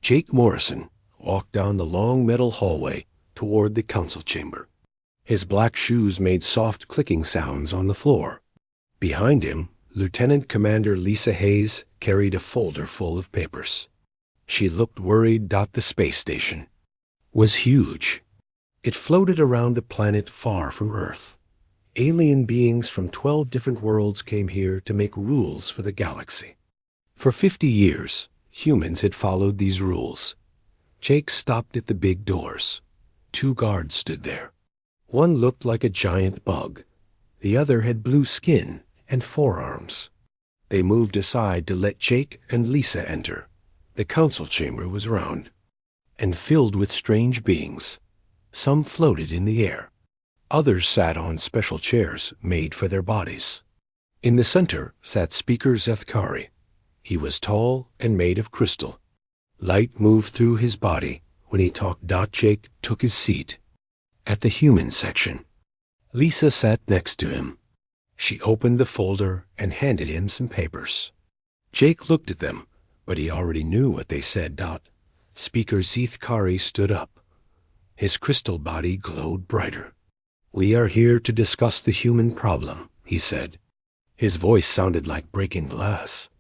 Jake Morrison walked down the long metal hallway toward the council chamber. His black shoes made soft clicking sounds on the floor. Behind him, Lieutenant Commander Lisa Hayes carried a folder full of papers. She looked worried. The space station was huge. It floated around the planet far from Earth. Alien beings from 12 different worlds came here to make rules for the galaxy. For 50 years, humans had followed these rules. Jake stopped at the big doors. 2 guards stood there. One looked like a giant bug. The other had blue skin and 4 arms. They moved aside to let Jake and Lisa enter. The council chamber was round and filled with strange beings. Some floated in the air. Others sat on special chairs made for their bodies. In the center sat Speaker Zethkari. He was tall and made of crystal. Light moved through his body when he talked. Jake took his seat at the human section. Lisa sat next to him. She opened the folder and handed him some papers. Jake looked at them, but he already knew what they said. Speaker Zethkari stood up. His crystal body glowed brighter. "We are here to discuss the human problem," he said. His voice sounded like breaking glass.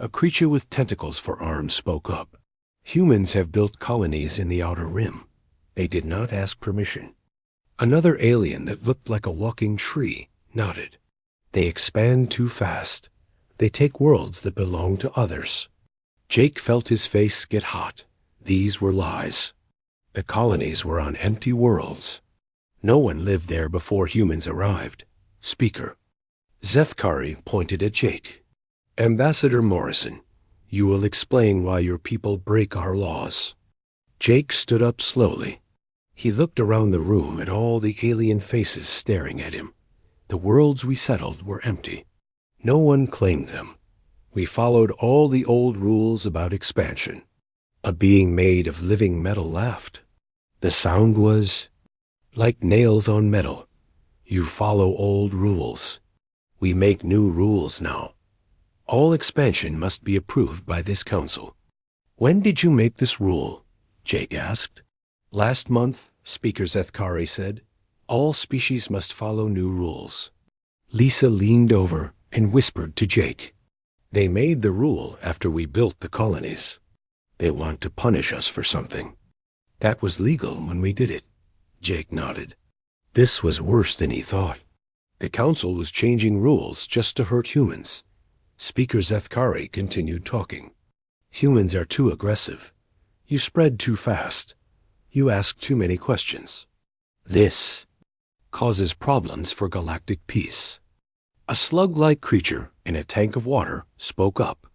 A creature with tentacles for arms spoke up. "Humans have built colonies in the outer rim. They did not ask permission." Another alien that looked like a walking tree nodded. "They expand too fast. They take worlds that belong to others." Jake felt his face get hot. These were lies. The colonies were on empty worlds. No one lived there before humans arrived. Speaker Zethkari pointed at Jake. "Ambassador Morrison, you will explain why your people break our laws." Jake stood up slowly. He looked around the room at all the alien faces staring at him. The worlds we settled were empty. No one claimed them. We followed all the old rules about expansion. A being made of living metal laughed. The sound was like nails on metal. "You follow old rules. We make new rules now. All expansion must be approved by this council." "When did you make this rule?" Jake asked. "Last month," Speaker Zethkari said. "All species must follow new rules." Lisa leaned over and whispered to Jake. "They made the rule after we built the colonies. They want to punish us for something." "That was legal when we did it." Jake nodded. This was worse than he thought. The council was changing rules just to hurt humans. Speaker Zethkari continued talking. "Humans are too aggressive. You spread too fast. You ask too many questions. This causes problems for galactic peace." A slug-like creature in a tank of water spoke up.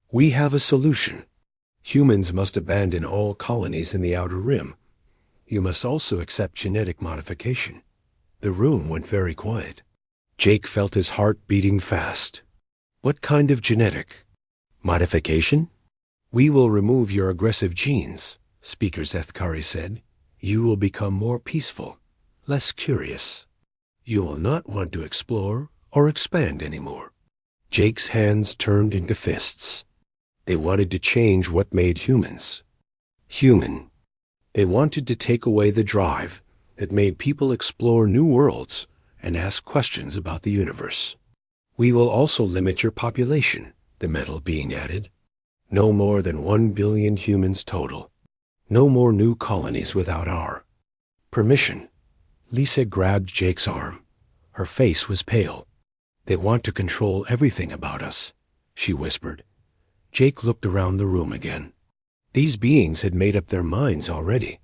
"We have a solution. Humans must abandon all colonies in the outer rim. You must also accept genetic modification." The room went very quiet. Jake felt his heart beating fast. "What kind of genetic modification?" "We will remove your aggressive genes," Speaker Zethkari said. "You will become more peaceful, less curious. You will not want to explore or expand anymore." Jake's hands turned into fists. They wanted to change what made humans human. They wanted to take away the drive that made people explore new worlds and ask questions about the universe. "We will also limit your population," the metal being added. "No more than 1 billion humans total. No more new colonies without our permission." Lisa grabbed Jake's arm. Her face was pale. "They want to control everything about us," she whispered. Jake looked around the room again. These beings had made up their minds already.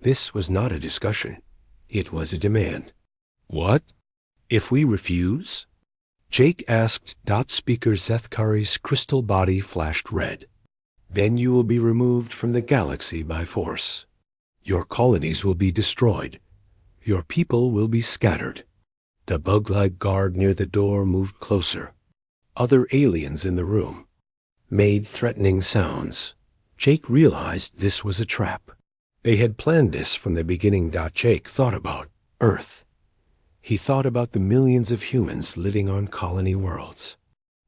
This was not a discussion. It was a demand. "What if we refuse?" Jake asked. Speaker Zethkari's crystal body flashed red. "Then you will be removed from the galaxy by force. Your colonies will be destroyed. Your people will be scattered." The bug-like guard near the door moved closer. Other aliens in the room made threatening sounds. Jake realized this was a trap. They had planned this from the beginning. Jake thought about Earth. He thought about the millions of humans living on colony worlds.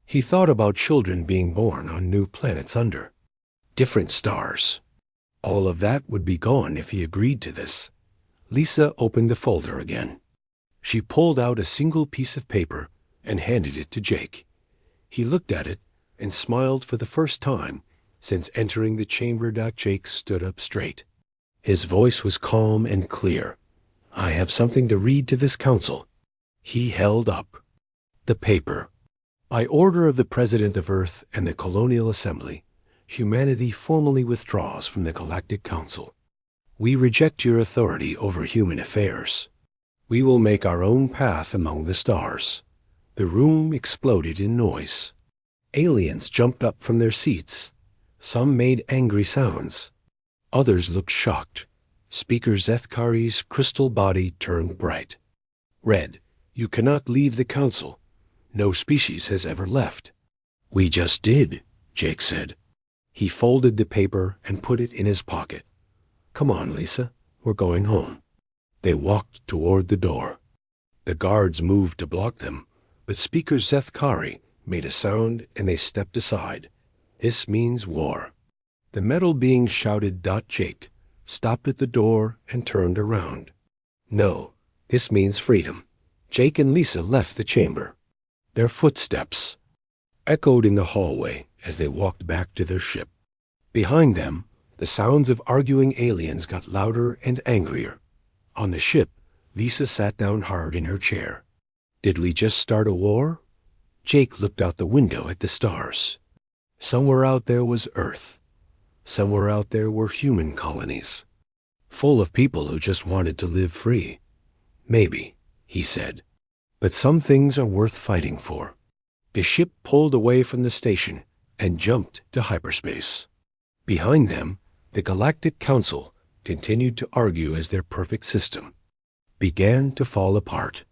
He thought about children being born on new planets under different stars. All of that would be gone if he agreed to this. Lisa opened the folder again. She pulled out a single piece of paper and handed it to Jake. He looked at it and smiled for the first time since entering the chamber. Jake stood up straight. His voice was calm and clear. "I have something to read to this council." He held up the paper. "By order of the President of Earth and the Colonial Assembly, humanity formally withdraws from the Galactic Council. We reject your authority over human affairs. We will make our own path among the stars." The room exploded in noise. Aliens jumped up from their seats. Some made angry sounds. Others looked shocked. Speaker Zethkari's crystal body turned bright. "Red, you cannot leave the council. No species has ever left." "We just did," Jake said. He folded the paper and put it in his pocket. "Come on, Lisa. We're going home." They walked toward the door. The guards moved to block them, but Speaker Zethkari made a sound and they stepped aside. "This means war." The metal being shouted. Jake stopped at the door and turned around. "No, this means freedom." Jake and Lisa left the chamber. Their footsteps echoed in the hallway as they walked back to their ship. Behind them, the sounds of arguing aliens got louder and angrier. On the ship, Lisa sat down hard in her chair. "Did we just start a war?" Jake looked out the window at the stars. Somewhere out there was Earth. Somewhere out there were human colonies, full of people who just wanted to live free. "Maybe," he said. "But some things are worth fighting for." The ship pulled away from the station and jumped to hyperspace. Behind them, the Galactic Council continued to argue as their perfect system began to fall apart.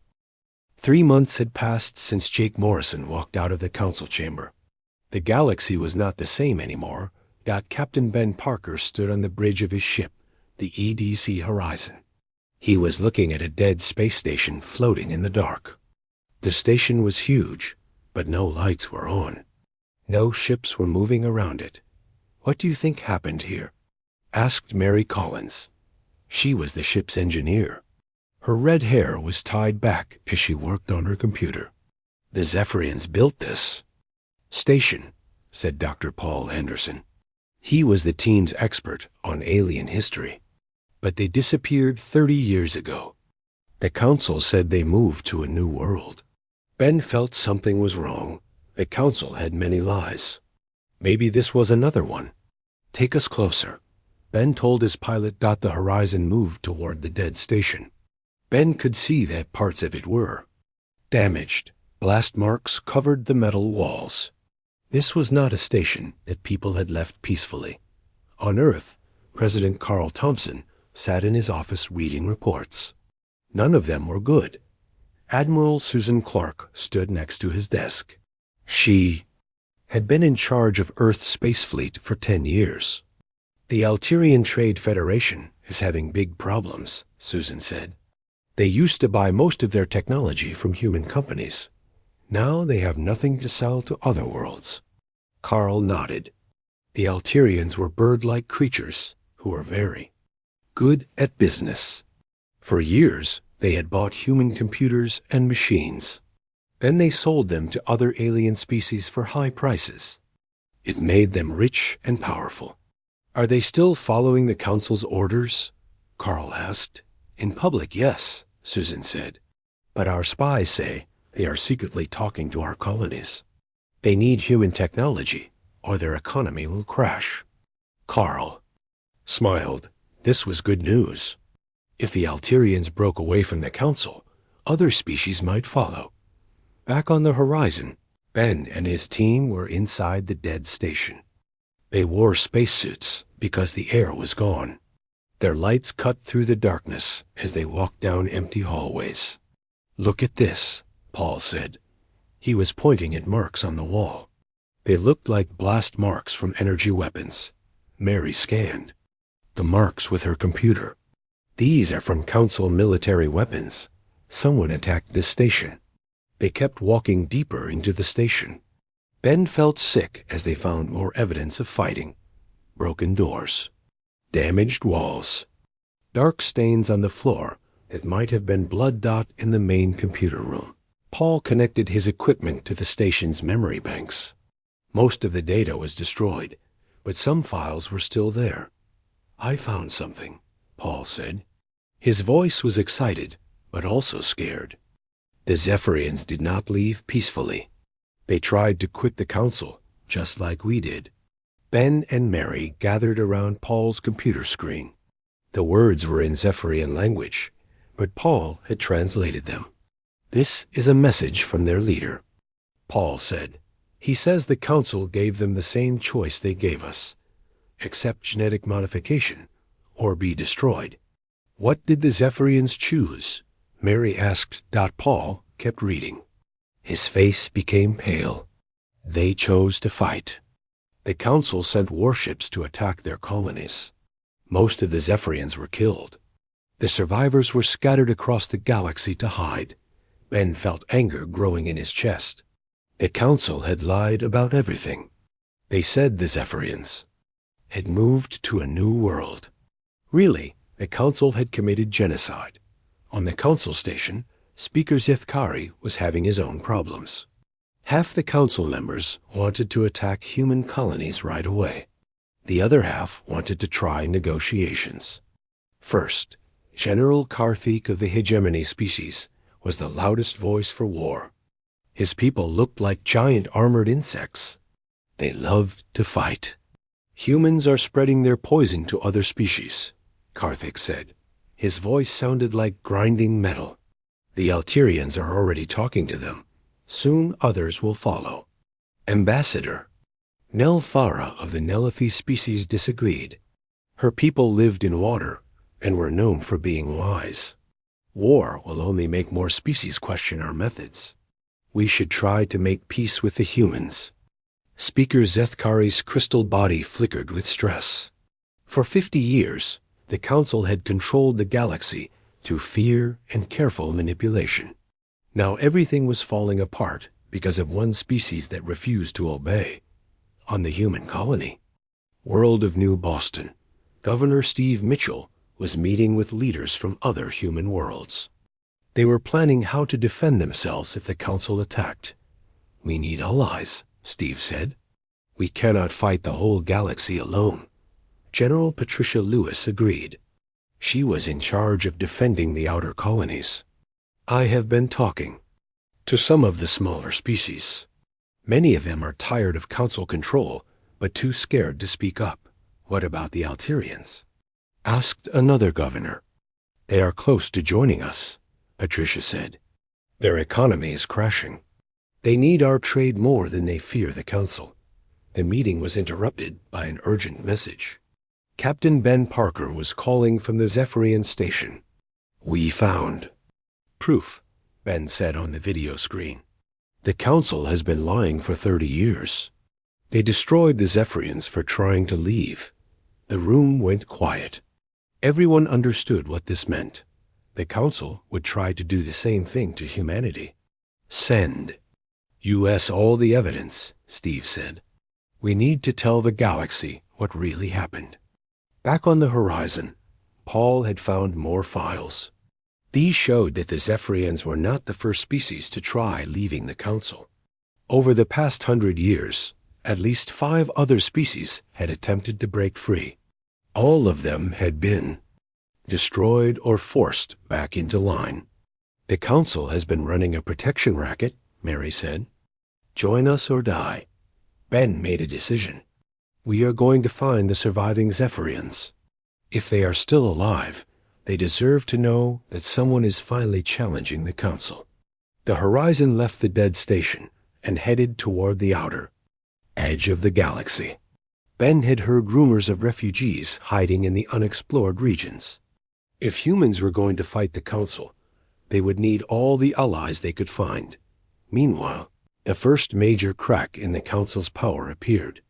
3 months had passed since Jake Morrison walked out of the council chamber. The galaxy was not the same anymore. Captain Ben Parker stood on the bridge of his ship, the EDC Horizon. He was looking at a dead space station floating in the dark. The station was huge, but no lights were on. No ships were moving around it. "What do you think happened here?" asked Mary Collins. She was the ship's engineer. Her red hair was tied back as she worked on her computer. "The Zephyrians built this station," said Dr. Paul Henderson. He was the team's expert on alien history. "But they disappeared 30 years ago. The council said they moved to a new world." Ben felt something was wrong. The council had many lies. Maybe this was another one. "Take us closer." Ben told his pilot. The horizon moved toward the dead station. Ben could see that parts of it were damaged. Blast marks covered the metal walls. This was not a station that people had left peacefully. On Earth, President Carl Thompson sat in his office reading reports. None of them were good. Admiral Susan Clark stood next to his desk. She had been in charge of Earth's space fleet for 10 years. "The Alterian Trade Federation is having big problems," Susan said. "They used to buy most of their technology from human companies. Now they have nothing to sell to other worlds." Carl nodded. The Alterians were bird-like creatures who were very good at business. For years, they had bought human computers and machines. Then they sold them to other alien species for high prices. It made them rich and powerful. "Are they still following the Council's orders?" Carl asked. "In public, yes," Susan said. "But our spies say they are secretly talking to our colonies. They need human technology, or their economy will crash." Carl smiled. This was good news. If the Alterians broke away from the Council, other species might follow. Back on the horizon, Ben and his team were inside the dead station. They wore spacesuits because the air was gone. Their lights cut through the darkness as they walked down empty hallways. "Look at this," Paul said. He was pointing at marks on the wall. They looked like blast marks from energy weapons. Mary scanned the marks with her computer. "These are from Council military weapons. Someone attacked this station." They kept walking deeper into the station. Ben felt sick as they found more evidence of fighting. Broken doors, damaged walls, dark stains on the floor that might have been blood dot in the main computer room. Paul connected his equipment to the station's memory banks. Most of the data was destroyed, but some files were still there. "I found something," Paul said. His voice was excited, but also scared. The Zephyrians did not leave peacefully. They tried to quit the council, just like we did. Ben and Mary gathered around Paul's computer screen. The words were in Zephyrian language, but Paul had translated them. "This is a message from their leader," Paul said. "He says the council gave them the same choice they gave us. Accept genetic modification, or be destroyed." "What did the Zephyrians choose?" Mary asked. Paul kept reading. His face became pale. "They chose to fight. The council sent warships to attack their colonies. Most of the Zephyrians were killed. The survivors were scattered across the galaxy to hide." Ben felt anger growing in his chest. The council had lied about everything. They said the Zephyrians had moved to a new world. Really, the council had committed genocide. On the council station, Speaker Zithkari was having his own problems. Half the council members wanted to attack human colonies right away. The other half wanted to try negotiations. First, General Karthik of the hegemony species was the loudest voice for war. His people looked like giant armored insects. They loved to fight. "Humans are spreading their poison to other species," Karthik said. His voice sounded like grinding metal. "The Alterians are already talking to them. Soon others will follow." Ambassador Nell Farah of the Nelathi species disagreed. Her people lived in water and were known for being wise. "War will only make more species question our methods. We should try to make peace with the humans." Speaker Zethkari's crystal body flickered with stress. For 50 years, the council had controlled the galaxy through fear and careful manipulation. Now everything was falling apart because of one species that refused to obey. On the human colony, world of New Boston, Governor Steve Mitchell was meeting with leaders from other human worlds. They were planning how to defend themselves if the council attacked. "We need allies," Steve said. "We cannot fight the whole galaxy alone." General Patricia Lewis agreed. She was in charge of defending the outer colonies. "I have been talking to some of the smaller species. Many of them are tired of council control, but too scared to speak up." "What about the Alterians?" asked another governor. "They are close to joining us," Patricia said. "Their economy is crashing. They need our trade more than they fear the council." The meeting was interrupted by an urgent message. Captain Ben Parker was calling from the Zephyrian station. "We found proof," Ben said on the video screen. "The council has been lying for 30 years. They destroyed the Zephyrians for trying to leave." The room went quiet. Everyone understood what this meant. The council would try to do the same thing to humanity. "Send US all the evidence," Steve said. "We need to tell the galaxy what really happened." Back on the horizon, Paul had found more files. These showed that the Zephyrians were not the first species to try leaving the council. Over the past 100 years, at least 5 other species had attempted to break free. All of them had been destroyed or forced back into line. "The council has been running a protection racket," Mary said. "Join us or die." Ben made a decision. "We are going to find the surviving Zephyrians. If they are still alive, they deserve to know that someone is finally challenging the council." The horizon left the dead station and headed toward the outer edge of the galaxy. Ben had heard rumors of refugees hiding in the unexplored regions. If humans were going to fight the council, they would need all the allies they could find. Meanwhile, the first major crack in the council's power appeared.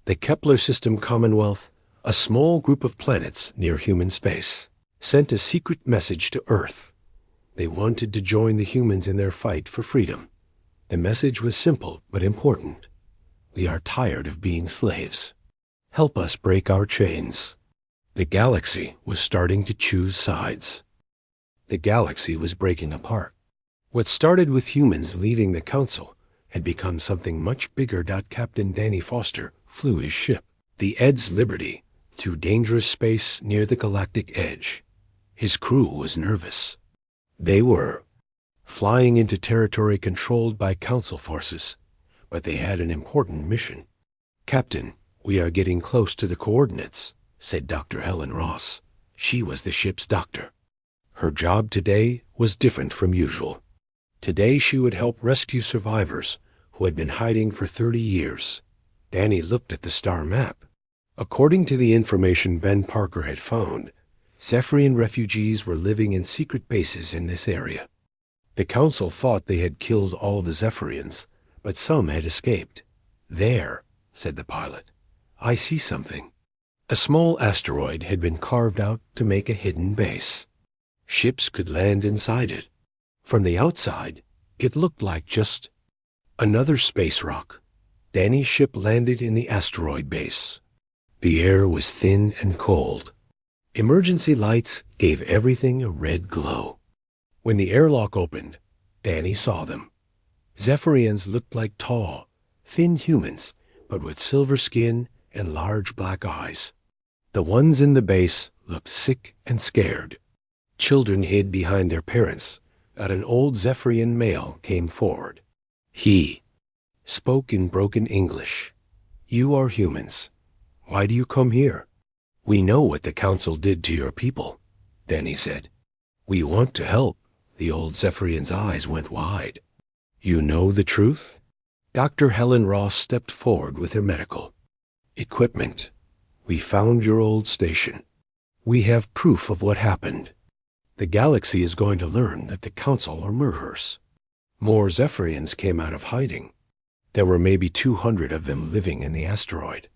The Kepler System Commonwealth, a small group of planets near human space, sent a secret message to Earth. They wanted to join the humans in their fight for freedom. The message was simple but important. "We are tired of being slaves. Help us break our chains." The galaxy was starting to choose sides. The galaxy was breaking apart. What started with humans leaving the council had become something much bigger. Captain Danny Foster flew his ship, the Ed's Liberty, through dangerous space near the galactic edge. His crew was nervous. They were flying into territory controlled by council forces, but they had an important mission. "Captain, we are getting close to the coordinates," said Dr. Helen Ross. She was the ship's doctor. Her job today was different from usual. Today she would help rescue survivors who had been hiding for 30 years. Danny looked at the star map. According to the information Ben Parker had found, Zephyrian refugees were living in secret bases in this area. The council thought they had killed all the Zephyrians, but some had escaped. "There," said the pilot. "I see something." A small asteroid had been carved out to make a hidden base. Ships could land inside it. From the outside, it looked like just another space rock. Danny's ship landed in the asteroid base. The air was thin and cold. Emergency lights gave everything a red glow. When the airlock opened, Danny saw them. Zephyrians looked like tall, thin humans, but with silver skin and large black eyes. The ones in the base looked sick and scared. Children hid behind their parents, and an old Zephyrian male came forward. He spoke in broken English. "You are humans. Why do you come here?" "We know what the council did to your people," Danny said. "We want to help." The old Zephyrian's eyes went wide. "You know the truth?" Dr. Helen Ross stepped forward with her medical equipment. "We found your old station. We have proof of what happened. The galaxy is going to learn that the council are murderers." More Zephyrians came out of hiding. There were maybe 200 of them living in the asteroid.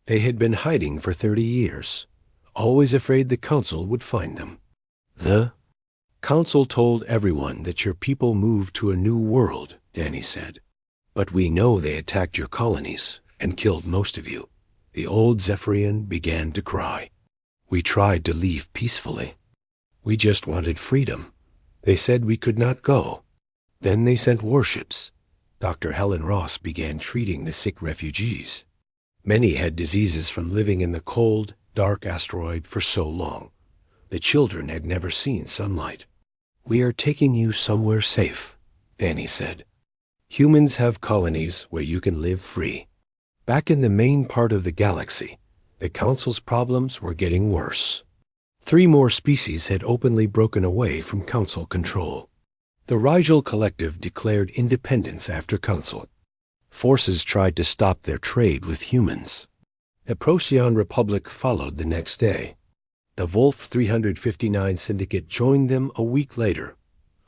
They had been hiding for 30 years, always afraid the council would find them. "The council told everyone that your people moved to a new world," Danny said. "But we know they attacked your colonies and killed most of you." The old Zephyrian began to cry. "We tried to leave peacefully. We just wanted freedom. They said we could not go. Then they sent warships." Dr. Helen Ross began treating the sick refugees. Many had diseases from living in the cold, dark asteroid for so long. The children had never seen sunlight. "We are taking you somewhere safe," Danny said. "Humans have colonies where you can live free." Back in the main part of the galaxy, the council's problems were getting worse. 3 more species had openly broken away from council control. The Rigel Collective declared independence after council. Forces tried to stop their trade with humans. The Procyon Republic followed the next day. The Wolf 359 Syndicate joined them a week later.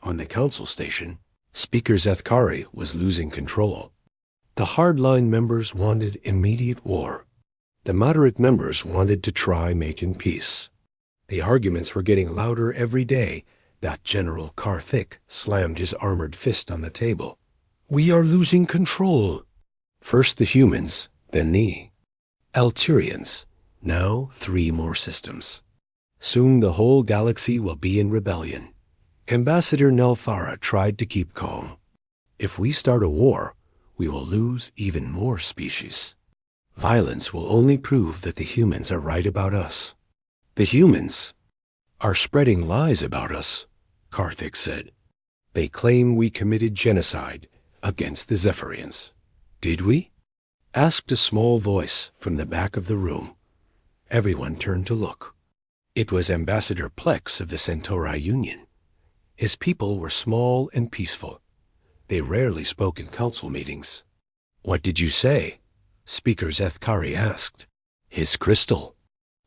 On the council station, Speaker Zethkari was losing control. The hardline members wanted immediate war. The moderate members wanted to try making peace. The arguments were getting louder every day. General Karthik slammed his armored fist on the table. "We are losing control." First the humans, then the Alturians. Now 3 more systems. Soon the whole galaxy will be in rebellion. Ambassador Nelfara tried to keep calm. "If we start a war, we will lose even more species. Violence will only prove that the humans are right about us." "The humans are spreading lies about us," Karthik said. "They claim we committed genocide against the Zephyrians." "Did we?" asked a small voice from the back of the room. Everyone turned to look. It was Ambassador Plex of the Centauri Union. His people were small and peaceful. They rarely spoke in council meetings. "What did you say?" Speaker Zethkari asked. His crystal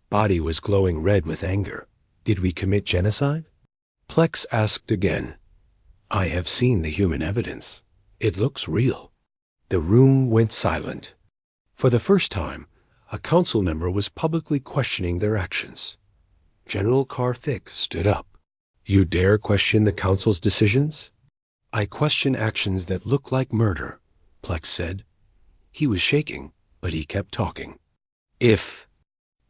body was glowing red with anger. "Did we commit genocide?" Plex asked again. "I have seen the human evidence. It looks real." The room went silent. For the first time, a council member was publicly questioning their actions. General Karthik stood up. "You dare question the council's decisions?" "I question actions that look like murder," Plex said. He was shaking, but he kept talking. "If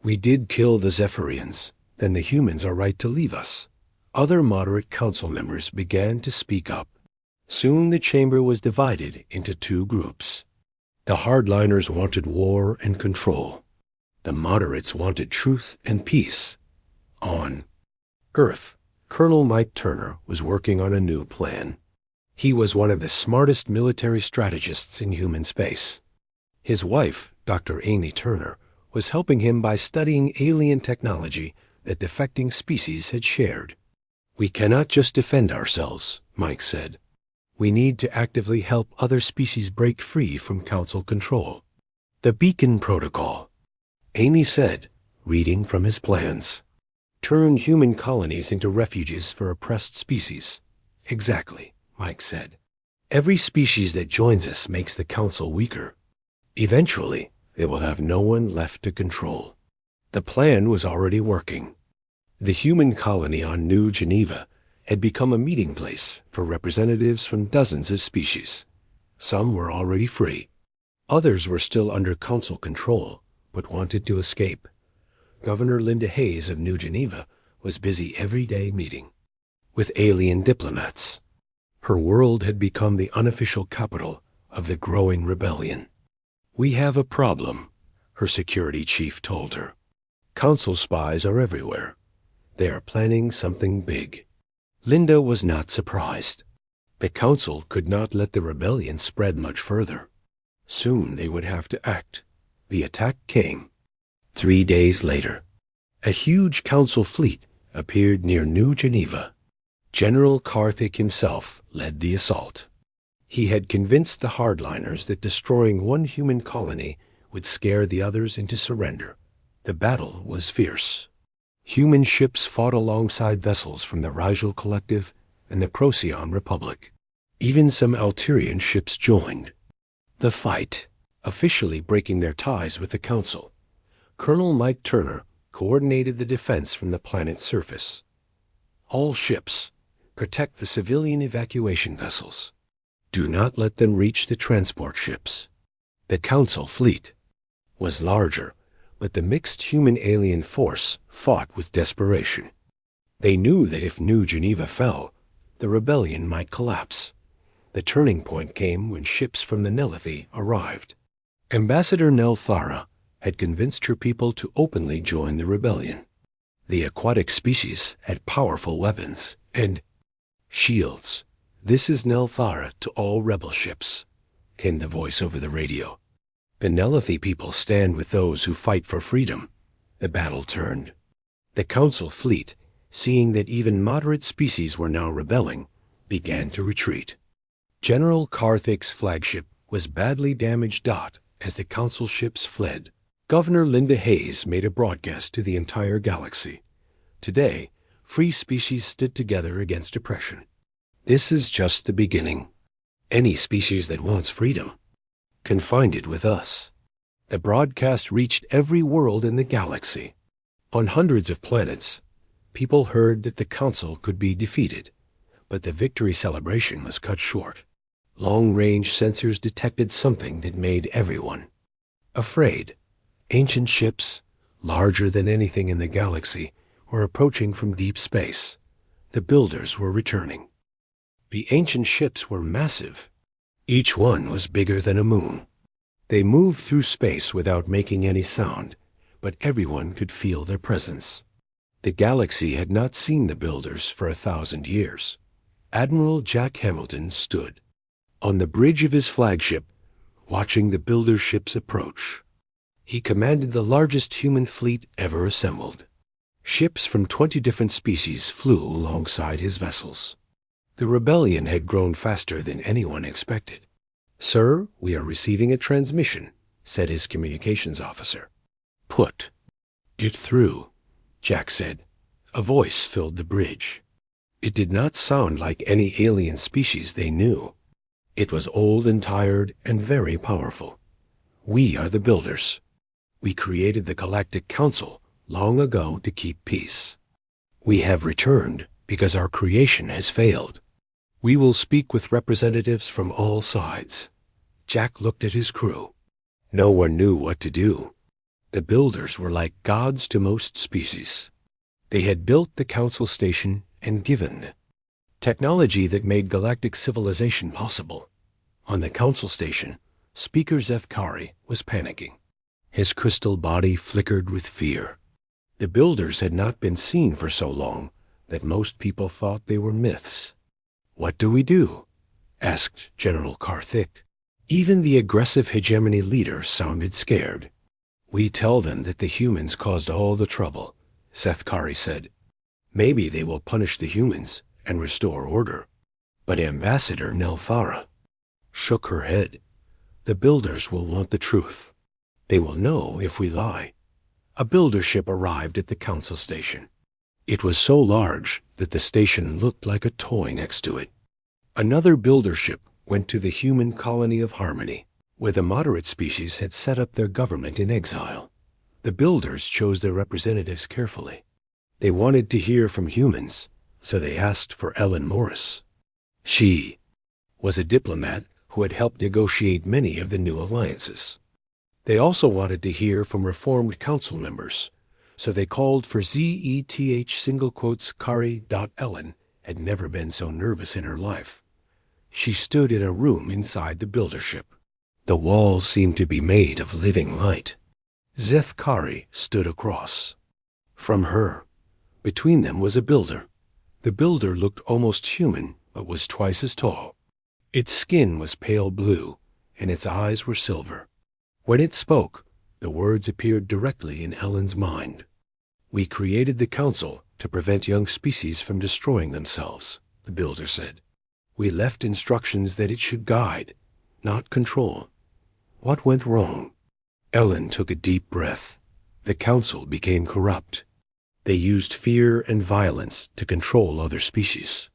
We did kill the Zephyrians, then the humans are right to leave us. Other moderate council members began to speak up. Soon the chamber was divided into two groups. The hardliners wanted war and control. The moderates wanted truth and peace. On Earth, Colonel Mike Turner was working on a new plan. He was one of the smartest military strategists in human space. His wife, Dr. Amy Turner, was helping him by studying alien technology that defecting species had shared. "We cannot just defend ourselves," Mike said. "We need to actively help other species break free from council control." "The Beacon Protocol," Amy said, reading from his plans. "Turn human colonies into refuges for oppressed species." "Exactly," Mike said. "Every species that joins us makes the council weaker. Eventually, they will have no one left to control." The plan was already working. The human colony on New Geneva had become a meeting place for representatives from dozens of species. Some were already free. Others were still under council control, but wanted to escape. Governor Linda Hayes of New Geneva was busy every day meeting with alien diplomats. Her world had become the unofficial capital of the growing rebellion. "We have a problem," her security chief told her. "Council spies are everywhere. They are planning something big." Linda was not surprised. The council could not let the rebellion spread much further. Soon they would have to act. The attack came. 3 days later, a huge council fleet appeared near New Geneva. General Karthik himself led the assault. He had convinced the hardliners that destroying one human colony would scare the others into surrender. The battle was fierce. Human ships fought alongside vessels from the Rigel Collective and the Procyon Republic. Even some Alterian ships joined the fight, officially breaking their ties with the Council. Colonel Mike Turner coordinated the defense from the planet's surface. "All ships, protect the civilian evacuation vessels. Do not let them reach the transport ships." The Council fleet was larger, but the mixed human-alien force fought with desperation. They knew that if New Geneva fell, the rebellion might collapse. The turning point came when ships from the Nelethi arrived. Ambassador Nelthara had convinced her people to openly join the rebellion. The aquatic species had powerful weapons and shields. "This is Nelthara to all rebel ships," came the voice over the radio. "The Nelethi people stand with those who fight for freedom." The battle turned. The Council fleet, seeing that even moderate species were now rebelling, began to retreat. General Karthik's flagship was badly damaged as the Council ships fled. Governor Linda Hayes made a broadcast to the entire galaxy. Today, free species stood together against oppression. This is just the beginning. Any species that wants freedom can find it with us. The broadcast reached every world in the galaxy. On hundreds of planets, people heard that the Council could be defeated, but the victory celebration was cut short. Long-range sensors detected something that made everyone afraid. Ancient ships, larger than anything in the galaxy, were approaching from deep space. The builders were returning. The ancient ships were massive. Each one was bigger than a moon. They moved through space without making any sound, but everyone could feel their presence. The galaxy had not seen the builders for 1,000 years. Admiral Jack Hamilton stood on the bridge of his flagship, watching the builder ships approach. He commanded the largest human fleet ever assembled. Ships from 20 different species flew alongside his vessels. The rebellion had grown faster than anyone expected. "Sir, we are receiving a transmission," said his communications officer. "Put it through," Jack said. A voice filled the bridge. It did not sound like any alien species they knew. It was old and tired and very powerful. "We are the builders. We created the Galactic Council long ago to keep peace. We have returned because our creation has failed. We will speak with representatives from all sides." Jack looked at his crew. No one knew what to do. The builders were like gods to most species. They had built the council station and given technology that made galactic civilization possible. On the council station, Speaker Zethkari was panicking. His crystal body flickered with fear. The builders had not been seen for so long that most people thought they were myths. "What do we do?" asked General Karthik. Even the aggressive hegemony leader sounded scared. "We tell them that the humans caused all the trouble," Zethkari said. "Maybe they will punish the humans and restore order." But Ambassador Nelthara shook her head. "The builders will want the truth. They will know if we lie." A builder ship arrived at the council station. It was so large that the station looked like a toy next to it. Another builder ship went to the human colony of Harmony, where the moderate species had set up their government in exile. The builders chose their representatives carefully. They wanted to hear from humans, so they asked for Ellen Morris. She was a diplomat who had helped negotiate many of the new alliances. They also wanted to hear from reformed council members, so they called for Kari. Ellen had never been so nervous in her life. She stood in a room inside the builder ship. The walls seemed to be made of living light. Zethkari stood across from her. Between them was a builder. The builder looked almost human, but was twice as tall. Its skin was pale blue, and its eyes were silver. When it spoke, the words appeared directly in Ellen's mind. "We created the council to prevent young species from destroying themselves," the builder said. "We left instructions that it should guide, not control. What went wrong?" Ellen took a deep breath. The council became corrupt. They used fear and violence to control other species.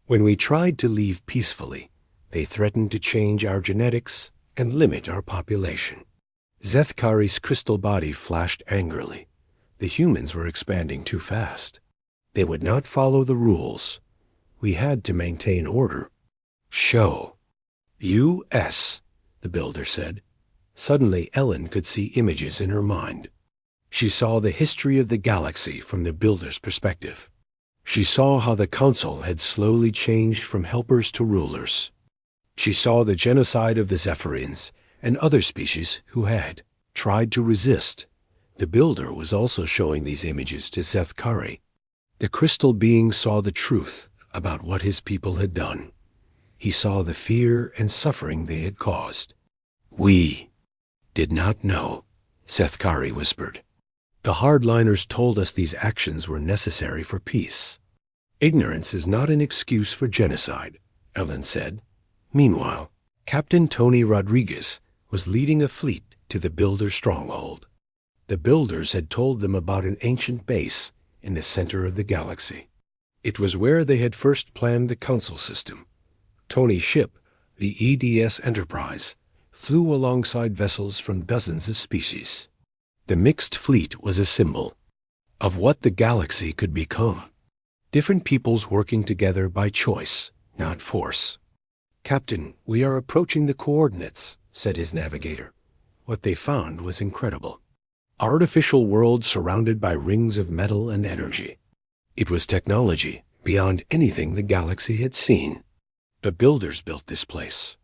When we tried to leave peacefully, they threatened to change our genetics and limit our population. Zethkari's crystal body flashed angrily. The humans were expanding too fast. They would not follow the rules. We had to maintain order. "Show." "U.S.," the builder said. Suddenly Ellen could see images in her mind. She saw the history of the galaxy from the builder's perspective. She saw how the council had slowly changed from helpers to rulers. She saw the genocide of the Zephyrians and other species who had tried to resist. The builder was also showing these images to Zethkari. The crystal being saw the truth about what his people had done. He saw the fear and suffering they had caused. "We did not know," Zethkari whispered. "The hardliners told us these actions were necessary for peace." "Ignorance is not an excuse for genocide," Ellen said. Meanwhile, Captain Tony Rodriguez was leading a fleet to the builder's stronghold. The builders had told them about an ancient base in the center of the galaxy. It was where they had first planned the council system. Tony's ship, the EDS Enterprise, flew alongside vessels from dozens of species. The mixed fleet was a symbol of what the galaxy could become. Different peoples working together by choice, not force. "Captain, we are approaching the coordinates," said his navigator. What they found was incredible. Artificial worlds surrounded by rings of metal and energy. It was technology beyond anything the galaxy had seen. "The builders built this place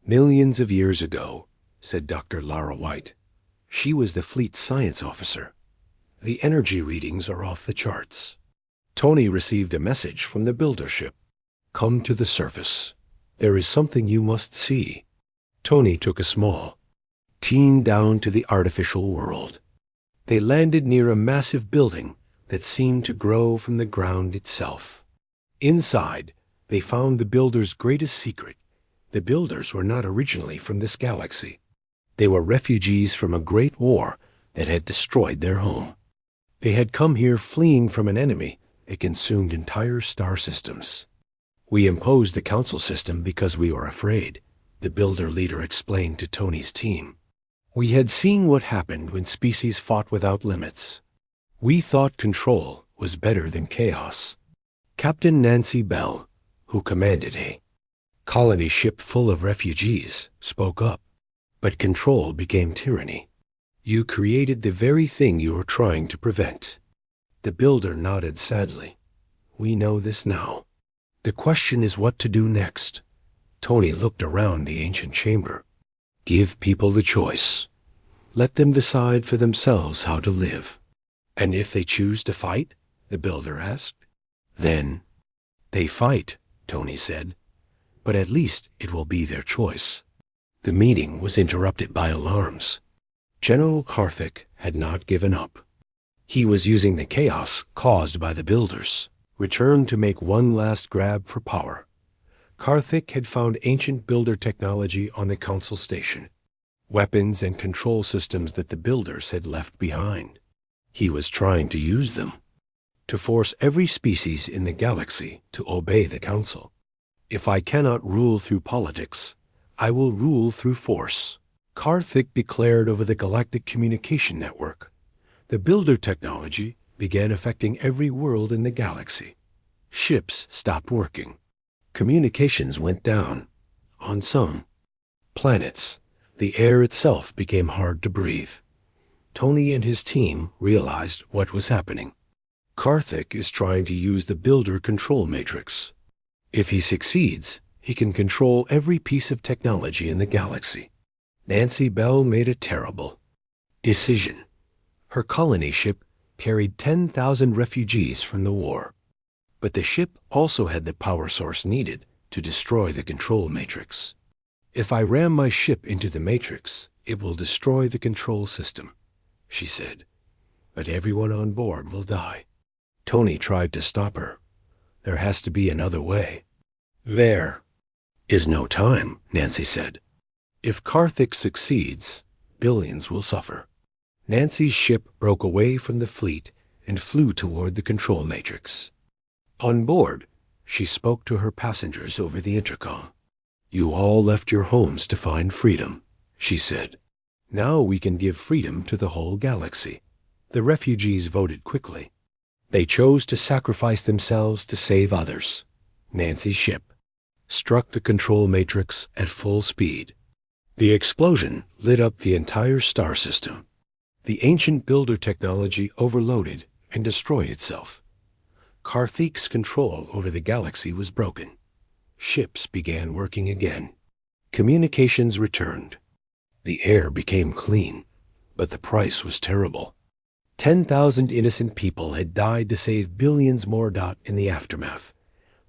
millions of years ago," said Dr. Lara White. She was the fleet's science officer. "The energy readings are off the charts." Tony received a message from the builder ship. "Come to the surface. There is something you must see." Tony took a small team down to the artificial world. They landed near a massive building that seemed to grow from the ground itself. Inside, they found the builders' greatest secret. The builders were not originally from this galaxy. They were refugees from a great war that had destroyed their home. They had come here fleeing from an enemy that consumed entire star systems. "We imposed the council system because we were afraid," the builder leader explained to Tony's team. "We had seen what happened when species fought without limits. We thought control was better than chaos." Captain Nancy Bell, who commanded a colony ship full of refugees, spoke up. But control became tyranny. You created the very thing you were trying to prevent. The builder nodded sadly. We know this now. The question is what to do next. Tony looked around the ancient chamber. Give people the choice. Let them decide for themselves how to live. And if they choose to fight? The builder asked. Then they fight, Tony said. But at least it will be their choice. The meeting was interrupted by alarms. General Karthik had not given up. He was using the chaos caused by the builders, returned to make one last grab for power. Karthik had found ancient builder technology on the council station, weapons and control systems that the builders had left behind. He was trying to use them to force every species in the galaxy to obey the council. If I cannot rule through politics, I will rule through force, Karthik declared over the Galactic Communication Network. The builder technology began affecting every world in the galaxy. Ships stopped working. Communications went down. On some planets, the air itself became hard to breathe. Tony and his team realized what was happening. Karthik is trying to use the builder control matrix. If he succeeds, he can control every piece of technology in the galaxy. Nancy Bell made a terrible decision. Her colony ship carried 10,000 refugees from the war. But the ship also had the power source needed to destroy the control matrix. If I ram my ship into the matrix, it will destroy the control system, she said. But everyone on board will die. Tony tried to stop her. There has to be another way. There is no time, Nancy said. If Karthik succeeds, billions will suffer. Nancy's ship broke away from the fleet and flew toward the control matrix. On board, she spoke to her passengers over the intercom. You all left your homes to find freedom, she said. Now we can give freedom to the whole galaxy. The refugees voted quickly. They chose to sacrifice themselves to save others. Nancy's ship struck the control matrix at full speed. The explosion lit up the entire star system. The ancient builder technology overloaded and destroyed itself. Karthik's control over the galaxy was broken. Ships began working again. Communications returned. The air became clean, but the price was terrible. 10,000 innocent people had died to save billions more. In the aftermath,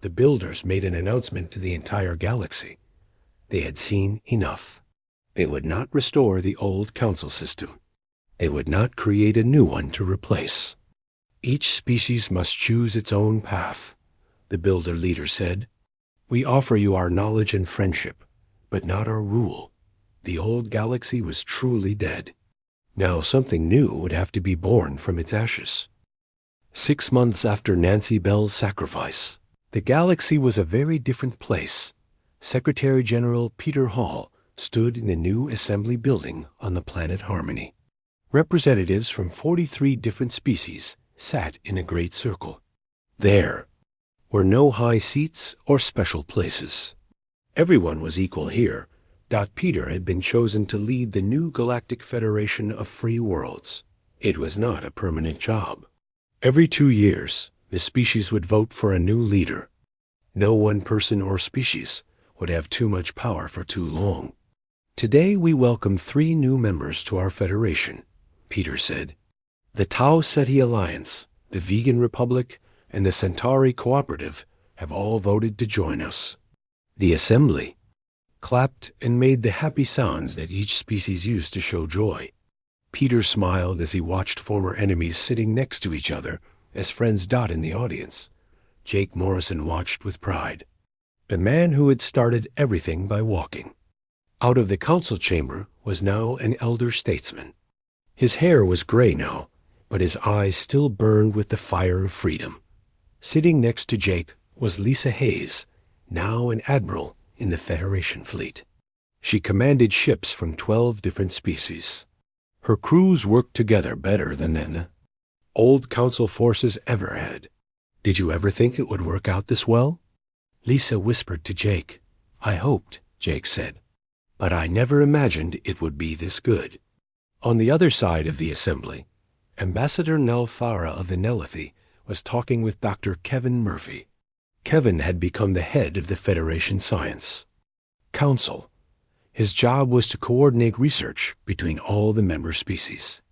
the builders made an announcement to the entire galaxy. They had seen enough. They would not restore the old council system. They would not create a new one to replace. Each species must choose its own path, the builder leader said. We offer you our knowledge and friendship, but not our rule. The old galaxy was truly dead. Now something new would have to be born from its ashes. 6 months after Nancy Bell's sacrifice, the galaxy was a very different place. Secretary General Peter Hall stood in the new assembly building on the planet Harmony. Representatives from 43 different species sat in a great circle. There were no high seats or special places. Everyone was equal here. Peter had been chosen to lead the new Galactic Federation of Free Worlds. It was not a permanent job. Every 2 years, the species would vote for a new leader. No one person or species would have too much power for too long. Today we welcome 3 new members to our Federation, Peter said. The Tau Ceti Alliance, the Vegan Republic, and the Centauri Cooperative have all voted to join us. The Assembly clapped and made the happy sounds that each species used to show joy. Peter smiled as he watched former enemies sitting next to each other as friends. In the audience, Jake Morrison watched with pride. The man who had started everything by walking. Out of the council chamber was now an elder statesman. His hair was gray now, but his eyes still burned with the fire of freedom. Sitting next to Jake was Lisa Hayes, now an admiral in the Federation fleet. She commanded ships from 12 different species. Her crews worked together better than the old council forces ever had. Did you ever think it would work out this well? Lisa whispered to Jake. I hoped, Jake said, but I never imagined it would be this good. On the other side of the assembly, Ambassador Nell Farah of the Nelethi was talking with Dr. Kevin Murphy. Kevin had become the head of the Federation Science Council. His job was to coordinate research between all the member species.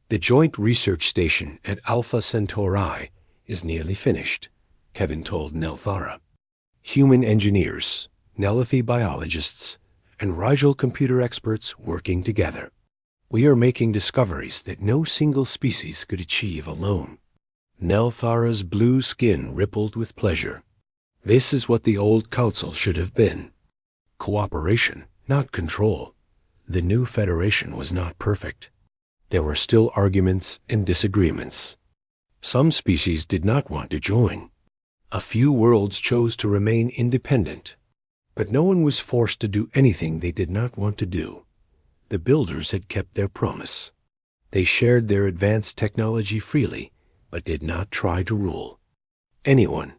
The joint research station at Alpha Centauri is nearly finished, Kevin told Nell Farah. Human engineers, Nelethi biologists, and Rigel computer experts working together. We are making discoveries that no single species could achieve alone. Nell Farah's blue skin rippled with pleasure. This is what the old council should have been. Cooperation, not control. The new Federation was not perfect. There were still arguments and disagreements. Some species did not want to join. A few worlds chose to remain independent. But no one was forced to do anything they did not want to do. The builders had kept their promise. They shared their advanced technology freely, but did not try to rule anyone.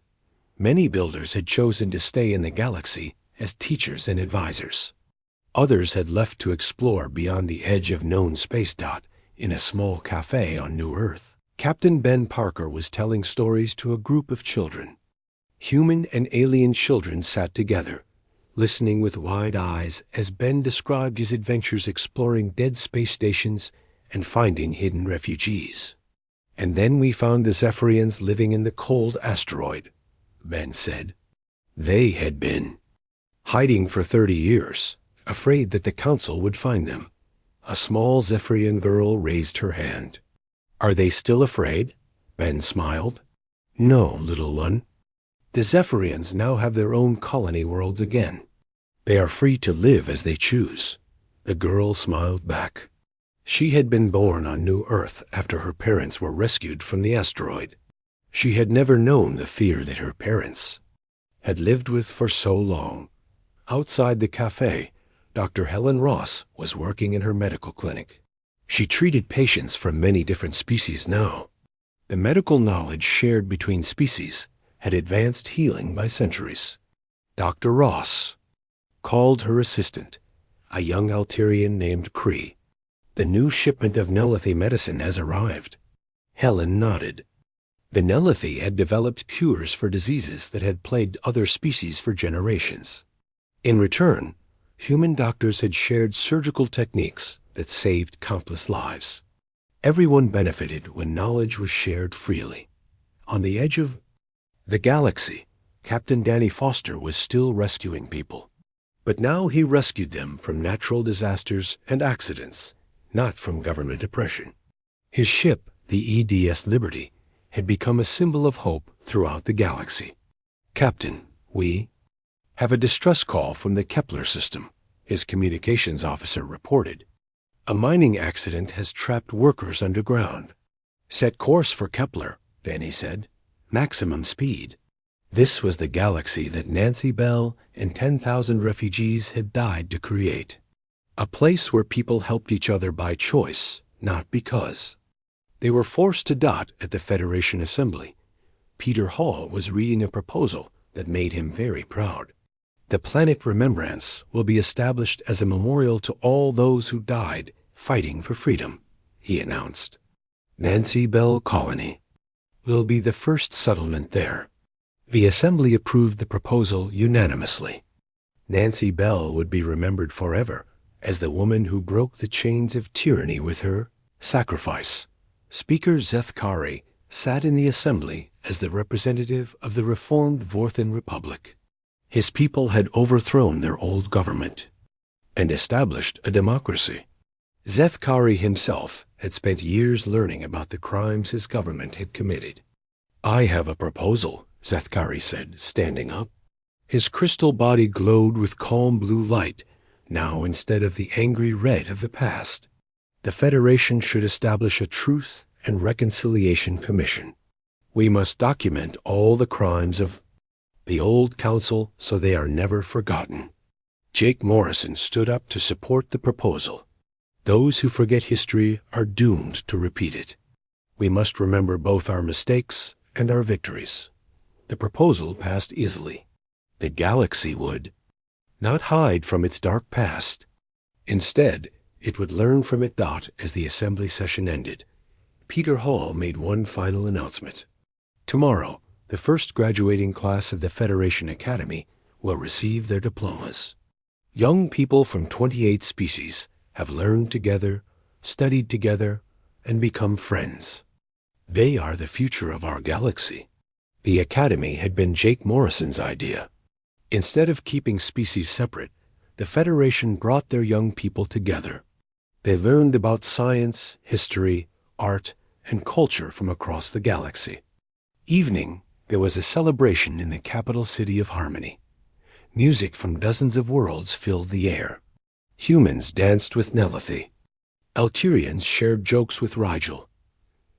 Many builders had chosen to stay in the galaxy as teachers and advisors. Others had left to explore beyond the edge of known space in a small cafe on New Earth. Captain Ben Parker was telling stories to a group of children. Human and alien children sat together, listening with wide eyes as Ben described his adventures exploring dead space stations and finding hidden refugees. And then we found the Zephyrians living in the cold asteroid, Ben said. They had been hiding for 30 years, afraid that the council would find them. A small Zephyrian girl raised her hand. Are they still afraid? Ben smiled. No, little one. The Zephyrians now have their own colony worlds again. They are free to live as they choose. The girl smiled back. She had been born on New Earth after her parents were rescued from the asteroid. She had never known the fear that her parents had lived with for so long. Outside the cafe, Dr. Helen Ross was working in her medical clinic. She treated patients from many different species now. The medical knowledge shared between species had advanced healing by centuries. Dr. Ross called her assistant, a young Alterian named Cree. The new shipment of Nelethi medicine has arrived. Helen nodded. The Nelethi had developed cures for diseases that had plagued other species for generations. In return, human doctors had shared surgical techniques that saved countless lives. Everyone benefited when knowledge was shared freely. On the edge of the galaxy, Captain Danny Foster was still rescuing people. But now he rescued them from natural disasters and accidents, not from government oppression. His ship, the EDS Liberty, had become a symbol of hope throughout the galaxy. Captain, we have a distress call from the Kepler system, his communications officer reported. A mining accident has trapped workers underground. Set course for Kepler, Danny said. Maximum speed. This was the galaxy that Nancy Bell and 10,000 refugees had died to create. A place where people helped each other by choice, not because. They were forced to dot at the Federation Assembly. Peter Hall was reading a proposal that made him very proud. The planet Remembrance will be established as a memorial to all those who died fighting for freedom, he announced. Nancy Bell Colony will be the first settlement there. The Assembly approved the proposal unanimously. Nancy Bell would be remembered forever as the woman who broke the chains of tyranny with her sacrifice. Speaker Zeth Kari sat in the Assembly as the representative of the reformed Vorthan Republic. His people had overthrown their old government and established a democracy. Zeth Kari himself had spent years learning about the crimes his government had committed. I have a proposal, Zeth Kari said, standing up. His crystal body glowed with calm blue light, now instead of the angry red of the past. The Federation should establish a Truth and Reconciliation Commission. We must document all the crimes of the old council so they are never forgotten. Jake Morrison stood up to support the proposal. Those who forget history are doomed to repeat it. We must remember both our mistakes and our victories. The proposal passed easily. The galaxy would not hide from its dark past. Instead, It would learn from it. As the assembly session ended, Peter Hall made one final announcement. Tomorrow, the first graduating class of the Federation Academy will receive their diplomas. Young people from 28 species have learned together, studied together, and become friends. They are the future of our galaxy. The Academy had been Jake Morrison's idea. Instead of keeping species separate, the Federation brought their young people together. They learned about science, history, art, and culture from across the galaxy. Evening, there was a celebration in the capital city of Harmony. Music from dozens of worlds filled the air. Humans danced with Nelethy. Alterians shared jokes with Rigel.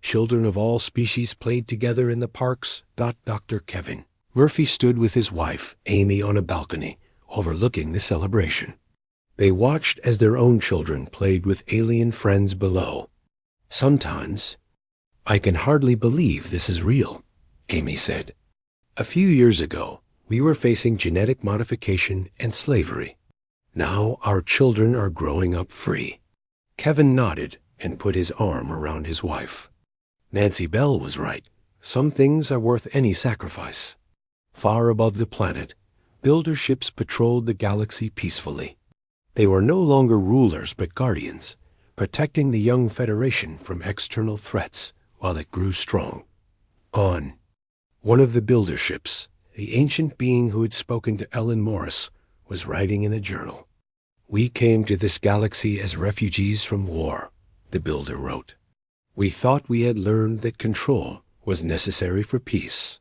Children of all species played together in the parks. Dr. Kevin Murphy stood with his wife, Amy, on a balcony, overlooking the celebration. They watched as their own children played with alien friends below. Sometimes, "I can hardly believe this is real," Amy said. "A few years ago, we were facing genetic modification and slavery. Now our children are growing up free." Kevin nodded and put his arm around his wife. Nancy Bell was right. Some things are worth any sacrifice. Far above the planet, builder ships patrolled the galaxy peacefully. They were no longer rulers but guardians, protecting the young Federation from external threats while it grew strong. On one of the builder ships, the ancient being who had spoken to Ellen Morris was writing in a journal. "We came to this galaxy as refugees from war," the builder wrote. "We thought we had learned that control was necessary for peace.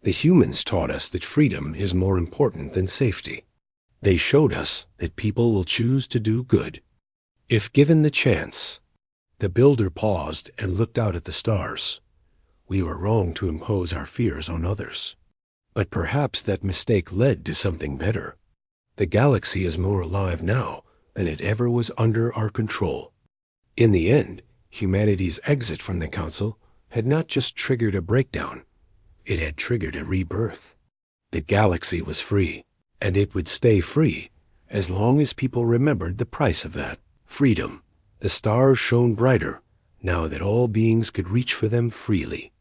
The humans taught us that freedom is more important than safety. They showed us that people will choose to do good, if given the chance." The builder paused and looked out at the stars. "We were wrong to impose our fears on others. But perhaps that mistake led to something better. The galaxy is more alive now than it ever was under our control." In the end, humanity's exit from the Council had not just triggered a breakdown, it had triggered a rebirth. The galaxy was free, and it would stay free as long as people remembered the price of that freedom. The stars shone brighter now that all beings could reach for them freely.